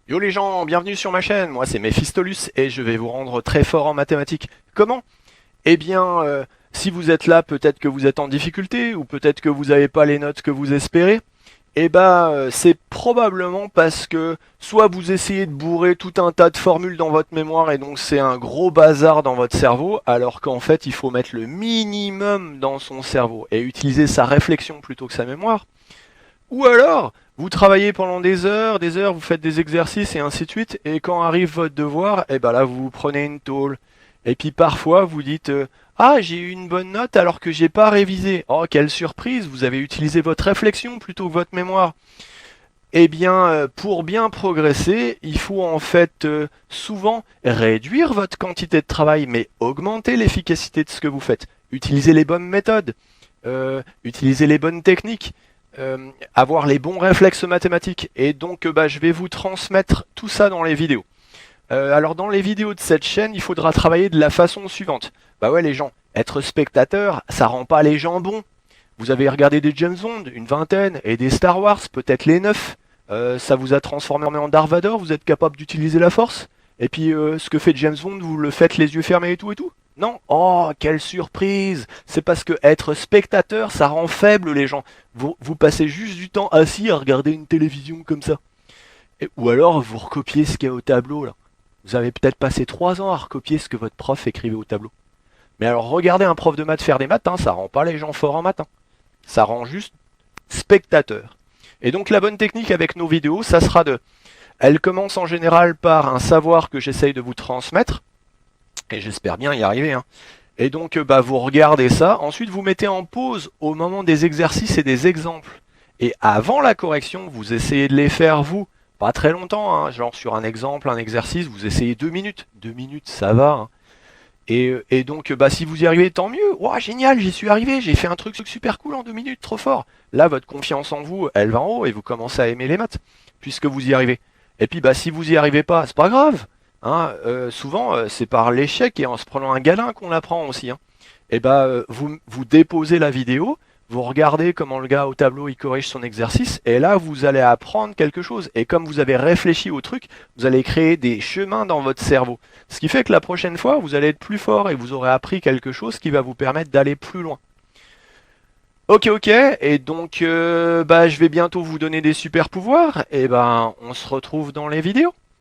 Yo les gens, bienvenue sur ma chaîne, moi c'est Mephistolus et je vais vous rendre très fort en mathématiques. Comment? Eh bien, si vous êtes là, peut-être que vous êtes en difficulté, ou peut-être que vous n'avez pas les notes que vous espérez. Eh ben, c'est probablement parce que soit vous essayez de bourrer tout un tas de formules dans votre mémoire et donc c'est un gros bazar dans votre cerveau, alors qu'en fait il faut mettre le minimum dans son cerveau et utiliser sa réflexion plutôt que sa mémoire. Ou alors, vous travaillez pendant des heures, vous faites des exercices et ainsi de suite, et quand arrive votre devoir, et ben là vous prenez une tôle. Et puis parfois vous dites ah, j'ai eu une bonne note alors que j'ai pas révisé. Oh, quelle surprise, vous avez utilisé votre réflexion plutôt que votre mémoire. Eh bien, pour bien progresser, il faut en fait souvent réduire votre quantité de travail, mais augmenter l'efficacité de ce que vous faites. Utiliser les bonnes méthodes, utiliser les bonnes techniques, avoir les bons réflexes mathématiques. Et donc, je vais vous transmettre tout ça dans les vidéos. Alors, dans les vidéos de cette chaîne, il faudra travailler de la façon suivante. Bah ouais, les gens, être spectateur, ça rend pas les gens bons. Vous avez regardé des James Bond, une vingtaine, et des Star Wars, peut-être les 9. Ça vous a transformé en Darth Vader, vous êtes capable d'utiliser la force. Et puis ce que fait James Bond, vous le faites les yeux fermés et tout et tout. Non? Oh, quelle surprise! C'est parce que être spectateur, ça rend faible les gens. Vous passez juste du temps assis à regarder une télévision comme ça. Ou alors vous recopiez ce qu'il y a au tableau là. Vous avez peut-être passé 3 ans à recopier ce que votre prof écrivait au tableau. Mais alors regardez un prof de maths faire des maths, hein, ça rend pas les gens forts en maths. Hein. Ça rend juste spectateur. Et donc la bonne technique avec nos vidéos, ça sera de... Elle commence en général par un savoir que j'essaye de vous transmettre, et j'espère bien y arriver. Hein. Et donc vous regardez ça, ensuite vous mettez en pause au moment des exercices et des exemples. Et avant la correction, vous essayez de les faire vous, pas très longtemps, hein, genre sur un exemple, un exercice, vous essayez 2 minutes. 2 minutes, ça va. Hein. Et donc, si vous y arrivez, tant mieux. Ouah, génial, j'y suis arrivé, j'ai fait un truc super cool en 2 minutes, trop fort. Là, votre confiance en vous, elle va en haut et vous commencez à aimer les maths, puisque vous y arrivez. Et puis, si vous y arrivez pas, c'est pas grave. Hein, souvent, c'est par l'échec et en se prenant un galin qu'on apprend aussi. Hein. Et vous déposez la vidéo, vous regardez comment le gars au tableau il corrige son exercice, et là vous allez apprendre quelque chose. Et comme vous avez réfléchi au truc, vous allez créer des chemins dans votre cerveau. Ce qui fait que la prochaine fois, vous allez être plus fort et vous aurez appris quelque chose qui va vous permettre d'aller plus loin. Ok, ok, et donc je vais bientôt vous donner des super pouvoirs, et on se retrouve dans les vidéos.